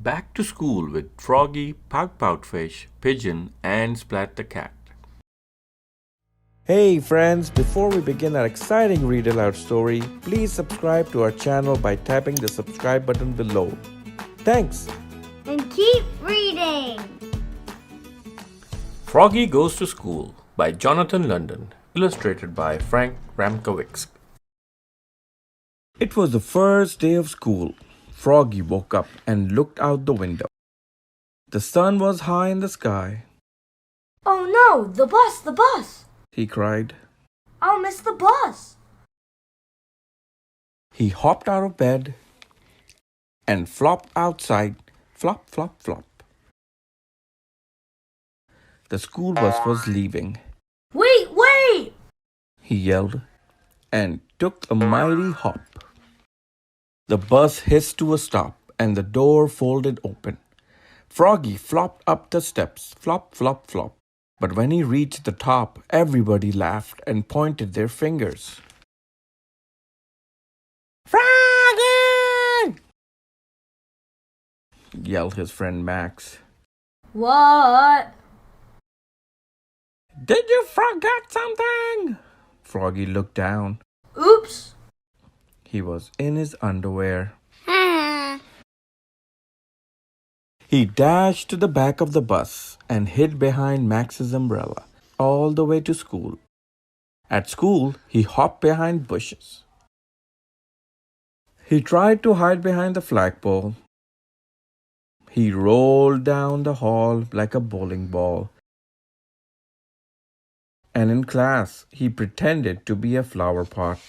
back to school with Froggy, Pout-Pout fish, Pigeon, and Splat the cat. Hey friends, before we begin our exciting read aloud story, please subscribe to our channel by tapping the subscribe button below. Thanks! And keep reading. Froggy Goes to School by Jonathan London, illustrated by Frank Ramkowicz. It was the first day of school. Froggy woke up and looked out the window. The sun was high in the sky. Oh no, the bus! He cried. I'll miss the bus. He hopped out of bed and flopped outside. Flop, flop, flop. The school bus was leaving. Wait! He yelled and took a mighty hop. The bus hissed to a stop and the door folded open. Froggy flopped up the steps, flop, flop, flop. But when he reached the top, everybody laughed and pointed their fingers. Froggy! Yelled his friend Max. What? Did you forget something? Froggy looked down. Oops. He was in his underwear. He dashed to the back of the bus and hid behind Max's umbrella all the way to school. At school, he hopped behind bushes. He tried to hide behind the flagpole. He rolled down the hall like a bowling ball. And in class, he pretended to be a flower pot.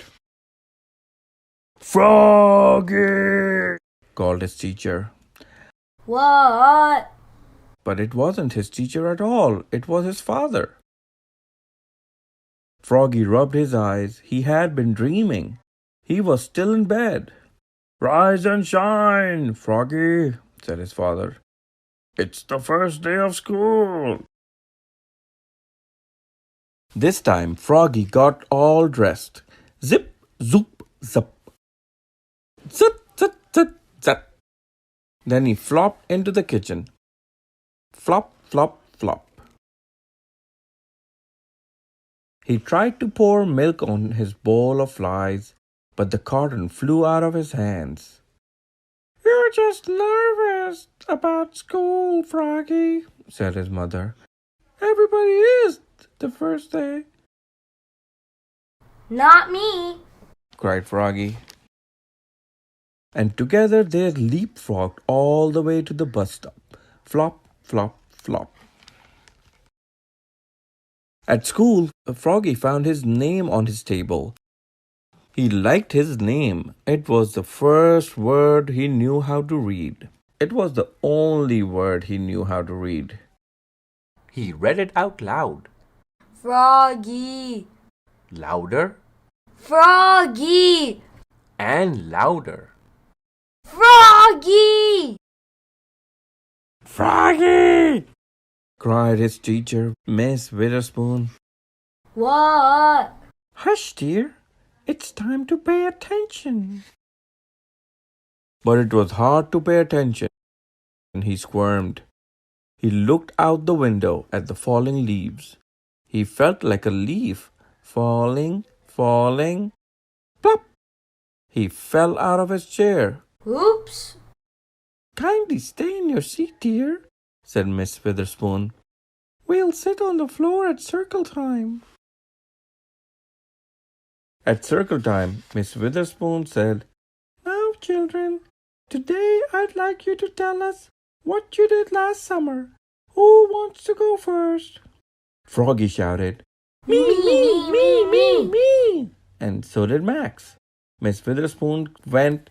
Froggy! Called his teacher. What? But it wasn't his teacher at all. It was his father. Froggy rubbed his eyes. He had been dreaming. He was still in bed. Rise and shine, Froggy, said his father. It's the first day of school. This time, Froggy got all dressed. Zip, zoop, zap. Zip, zip, zip, zap. Then he flopped into the kitchen. Flop, flop, flop. He tried to pour milk on his bowl of flies, but the carton flew out of his hands. You're just nervous about school, Froggy, said his mother. Everybody is the first day. Not me, cried Froggy. And together they leapfrogged all the way to the bus stop. Flop, flop, flop. At school, Froggy found his name on his table. He liked his name. It was the first word he knew how to read. It was the only word he knew how to read. He read it out loud. Froggy. Louder Froggy. and louder. Froggy. Froggy! Cried his teacher, Miss Witherspoon. What? Hush, dear. It's time to pay attention. But it was hard to pay attention. He squirmed. He looked out the window at the falling leaves. He felt like a leaf falling. Plop! He fell out of his chair. Oops. Kindly stay in your seat, dear, said Miss Witherspoon. We'll sit on the floor at circle time. At circle time, Miss Witherspoon said, Now, children, today I'd like you to tell us what you did last summer. Who wants to go first? Froggy shouted, Me! And so did Max. Miss Witherspoon went,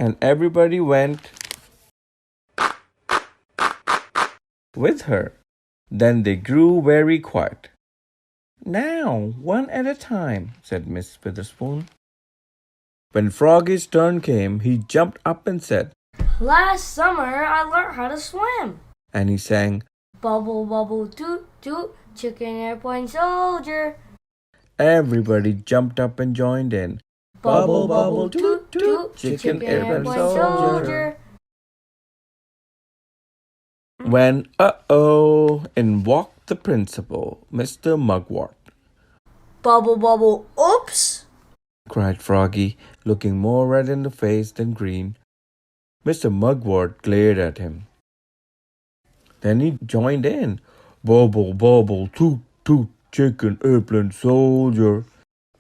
and everybody went with her. Then they grew very quiet. Now, one at a time, said Miss Witherspoon. When Froggy's turn came, he jumped up and said, Last summer I learned how to swim. And he sang, Bubble, bubble, toot, toot, chicken airplane soldier. Everybody jumped up and joined in. Bubble, bubble, toot, toot. Chicken Airplane airplane soldier. soldier. When in walked the principal, Mr. Mugwort. Bubble, bubble, oops. Cried Froggy, looking more red in the face than green. Mr. Mugwort glared at him. Then he joined in. Bubble, bubble, toot, toot, chicken airplane soldier,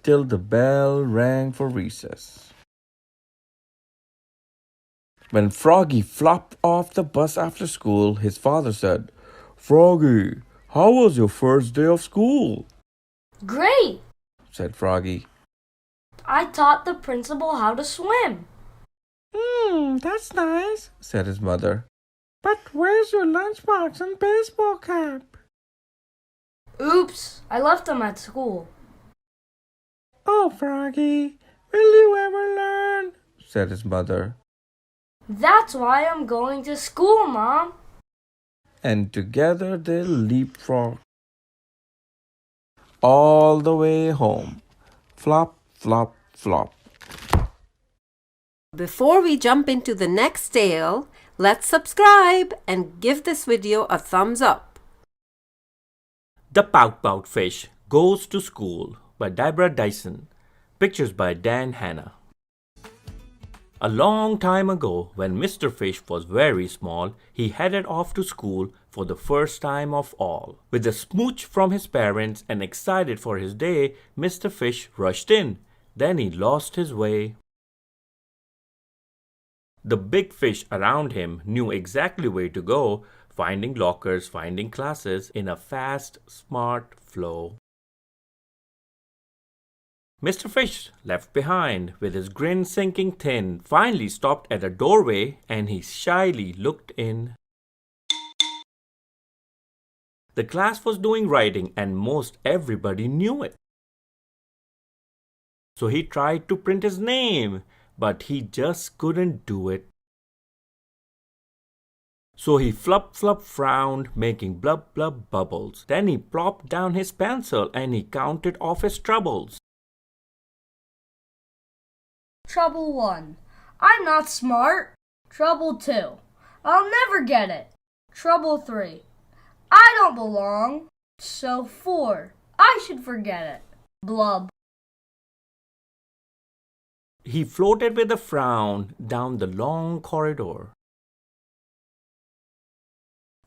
till the bell rang for recess. When Froggy flopped off the bus after school, his father said, "Froggy, how was your first day of school?" Great. Said Froggy. I taught the principal how to swim. That's nice, said his mother. But where's your lunchbox and baseball cap? Oops, I left them at school. Oh, Froggy, will you ever learn? Said his mother. That's why I'm going to school, Mom. And together they leapfrogged all the way home. Flop, flop, flop. Before we jump into the next tale, let's subscribe and give this video a thumbs up. The Pout-Pout Fish Goes to School by Deborah Diesen. Pictures by Dan Hanna. A long time ago, when Mr. Fish was very small, he headed off to school for the first time of all. With a smooch from his parents and excited for his day, Mr. Fish rushed in. Then he lost his way. The big fish around him knew exactly where to go, finding lockers, finding classes in a fast, smart flow. Mr. Fish, left behind, with his grin sinking thin, finally stopped at a doorway and he shyly looked in. The class was doing writing and most everybody knew it. So he tried to print his name, but he just couldn't do it. So he flop flop frowned, making blub blub bubbles. Then he plopped down his pencil and he counted off his troubles. Trouble 1. I'm not smart. Trouble 2. I'll never get it. Trouble 3. I don't belong. So 4. I should forget it. Blub. He floated with a frown down the long corridor.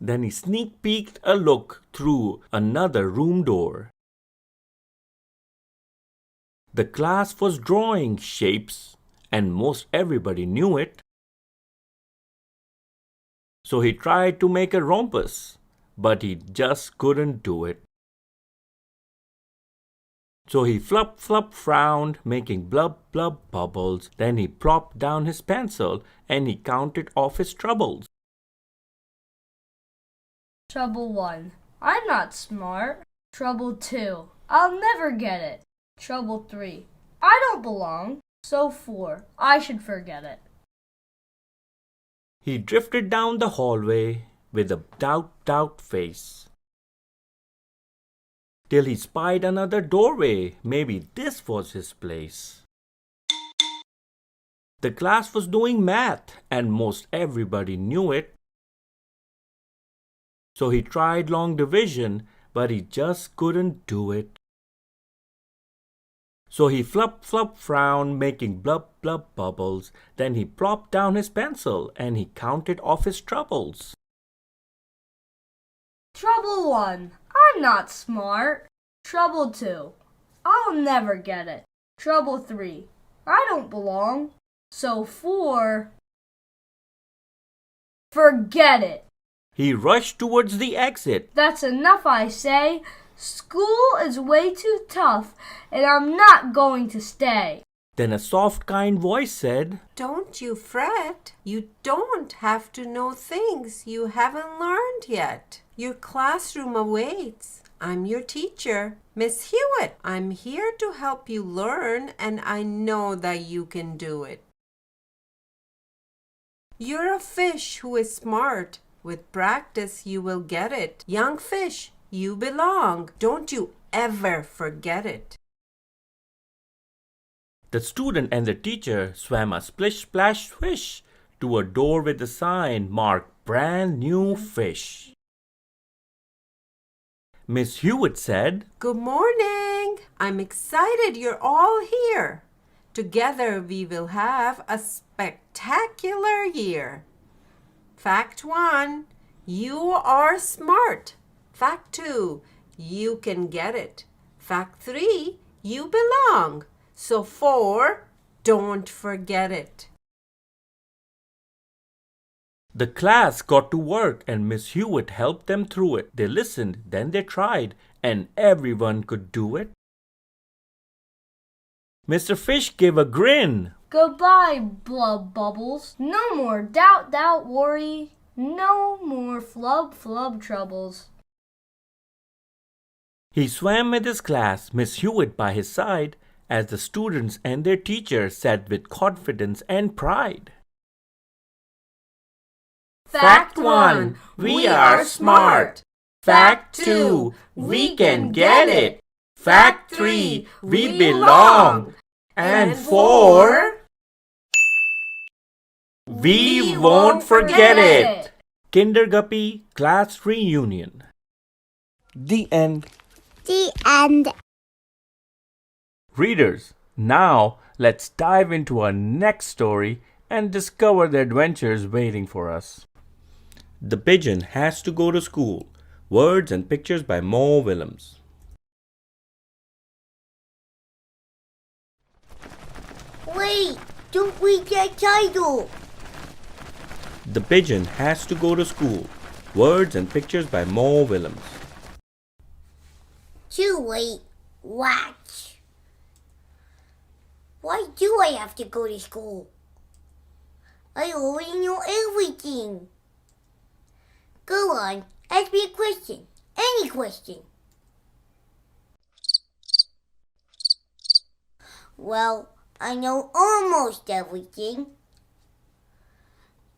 Then he sneak peeked a look through another room door. The class was drawing shapes, and most everybody knew it. So he tried to make a rhombus, but he just couldn't do it. So he flop flop frowned, making blub blub bubbles. Then he plopped down his pencil and he counted off his troubles. Trouble 1. I'm not smart. Trouble 2. I'll never get it. Trouble 3. I don't belong. So 4. I should forget it. He drifted down the hallway with a doubt face, till he spied another doorway. Maybe this was his place. The class was doing math and most everybody knew it. So he tried long division, but he just couldn't do it. So he flop flop frowned, making blub blub bubbles. Then he plopped down his pencil and he counted off his troubles. Trouble 1. I'm not smart. Trouble 2. I'll never get it. Trouble 3. I don't belong. So 4. Forget it. He rushed towards the exit. That's enough, I say. School is way too tough, and I'm not going to stay. Then a soft, kind voice said, Don't you fret. You don't have to know things you haven't learned yet. Your classroom awaits. I'm your teacher, Miss Hewitt. I'm here to help you learn, and I know that you can do it. You're a fish who is smart. With practice, you will get it. Young fish, you belong. Don't you ever forget it. The student and the teacher swam a splish splash swish to a door with a sign marked brand new fish. Miss Hewitt said, Good morning. I'm excited you're all here. Together we will have a spectacular year. Fact 1, you are smart. Fact 2, you can get it. Fact 3, you belong. So 4, don't forget it. The class got to work and Miss Hewitt helped them through it. They listened, then they tried, and everyone could do it. Mr. Fish gave a grin. Goodbye, blub bubbles. No more doubt, doubt, worry. No more flub, flub troubles. He swam with his class, Miss Hewitt by his side, as the students and their teacher sat with confidence and pride. Fact 1, we are smart. Fact 2, we can get it. Fact 3, we belong. And 4, we won't forget it. Kinderguppy Class Reunion. The end. The end. Readers, now let's dive into our next story and discover the adventures waiting for us. The Pigeon Has to Go to School. Words and pictures by Willems. Wait, don't read that title. The Pigeon Has to Go to School. Words and pictures by Willems. Too late. Watch. Why do I have to go to school? I already know everything. Go on, ask me a question. Any question. Well, I know almost everything.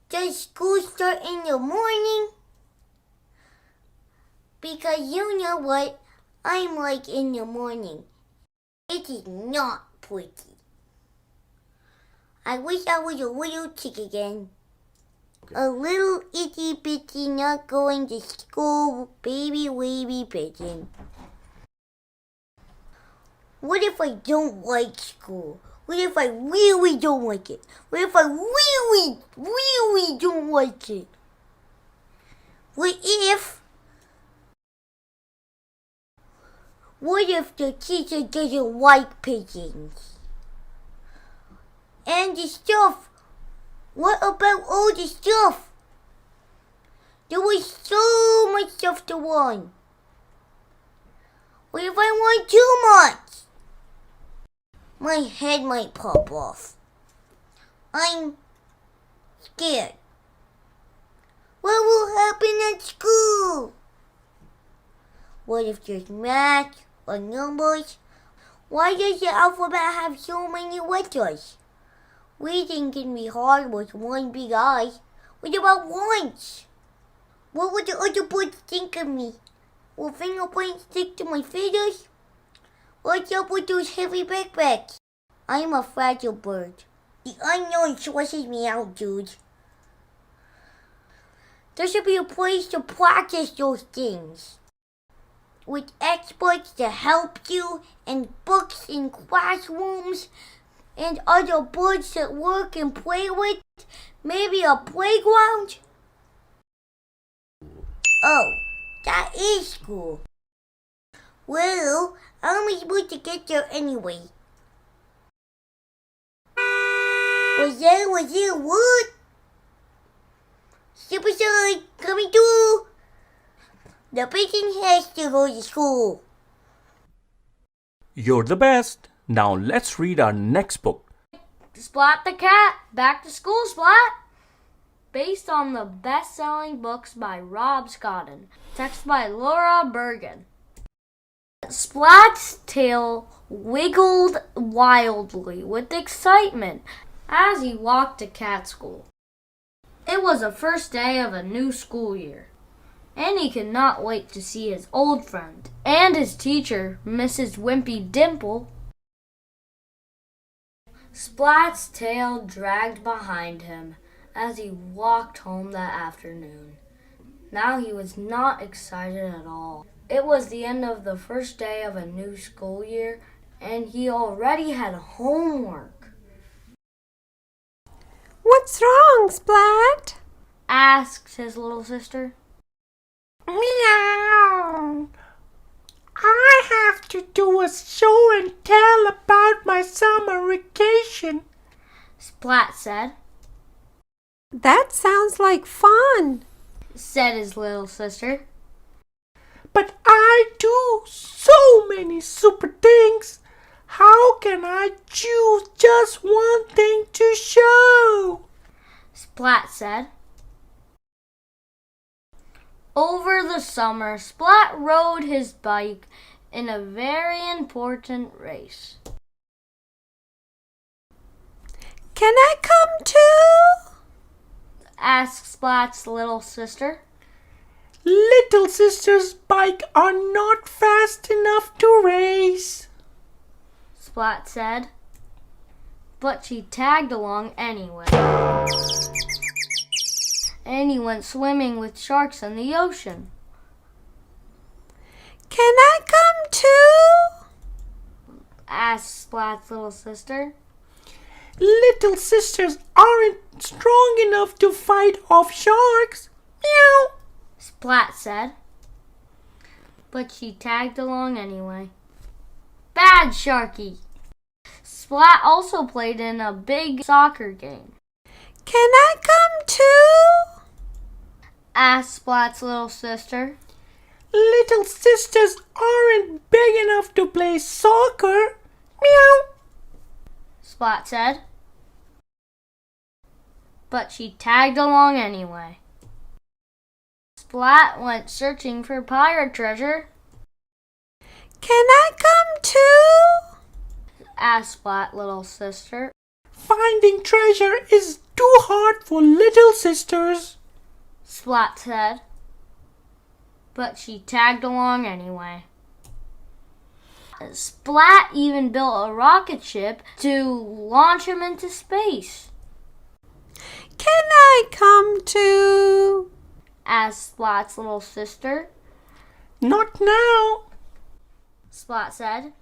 Does school start in the morning? Because you know what I'm like in the morning. It is not pretty. I wish I was a little chick again. A little itty bitty not going to school baby wavy pigeon. What if I don't like school? What if I really don't like it? What if I really, really don't like it? What if the teacher doesn't like pigeons? And the stuff. What about all the stuff? There was so much stuff to want. What if I want too much? My head might pop off. I'm scared. What will happen at school? What if there's math or numbers? Why does the alphabet have so many letters? Reading can be hard with one big eye. What about lunch? What would the other birds think of me? Will fingerprints stick to my feathers? What's up with those heavy backpacks? I'm a fragile bird. The unknown stresses me out, dude. There should be a place to practice those things. With experts to help you, and books in classrooms, and other birds that work and play with. Maybe a playground? Oh, that is school. Well, how am I supposed to get there anyway? Was there what? Step aside, coming through. The pigeon has to go to school. You're the best. Now let's read our next book. Splat the Cat, Back to School, Splat! Based on the best-selling books by Rob Scotton. Text by Laura Bergen. Splat's tail wiggled wildly with excitement as he walked to cat school. It was the first day of a new school year, and he could not wait to see his old friend and his teacher, Mrs. Wimpy Dimple. Splat's tail dragged behind him as he walked home that afternoon. Now he was not excited at all. It was the end of the first day of a new school year, and he already had homework. What's wrong, Splat? Asked his little sister. Meow. I have to do a show and tell about my summer vacation. Splat said. That sounds like fun, Said his little sister. But I do so many super things. How can I choose just one thing to show? Splat said. Over the summer, Splat rode his bike in a very important race. Can I come too? Asked Splat's little sister. Little sister's bike are not fast enough to race, Splat said. But she tagged along anyway. And he went swimming with sharks in the ocean. Can I come too? Asked Splat's little sister. Little sisters aren't strong enough to fight off sharks. Meow. Splat said. But she tagged along anyway. Bad Sharky! Splat also played in a big soccer game. Can I come too? Asked Splat's little sister. Little sisters aren't big enough to play soccer. Meow. Splat said. But she tagged along anyway. Splat went searching for pirate treasure. Can I come too? Asked Splat little sister. Finding treasure is too hard for little sisters. Splat said. But she tagged along anyway. Splat even built a rocket ship to launch him into space. Can I come too? Asked Splat's little sister. Not now. Splat said.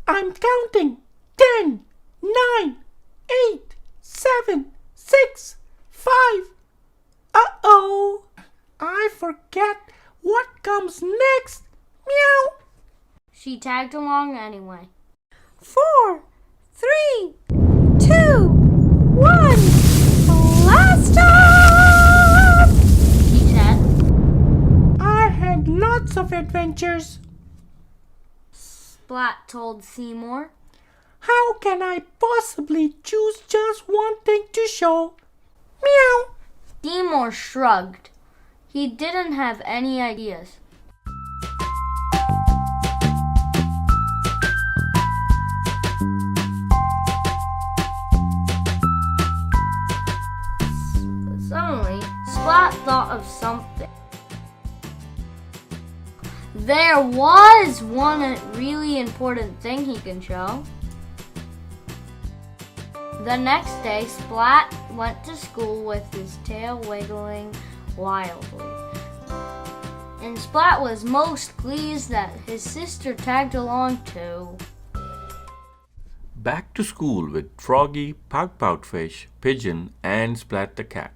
I'm counting. 10, 9, 8, 7, 6, 5. Uh-oh. I forget what comes next. Meow. She tagged along anyway. 4, 3, 2, 1. Blast off! She said. I had lots of adventures. Splat told Seymour. How can I possibly choose just one thing to show? Meow. Seymour shrugged. He didn't have any ideas. Suddenly, Splat thought of something. There was one really important thing he can show. The next day, Splat went to school with his tail wiggling wildly. And Splat was most pleased that his sister tagged along too. Back to school with Froggy, Pout-Pout fish, Pigeon, and Splat the cat.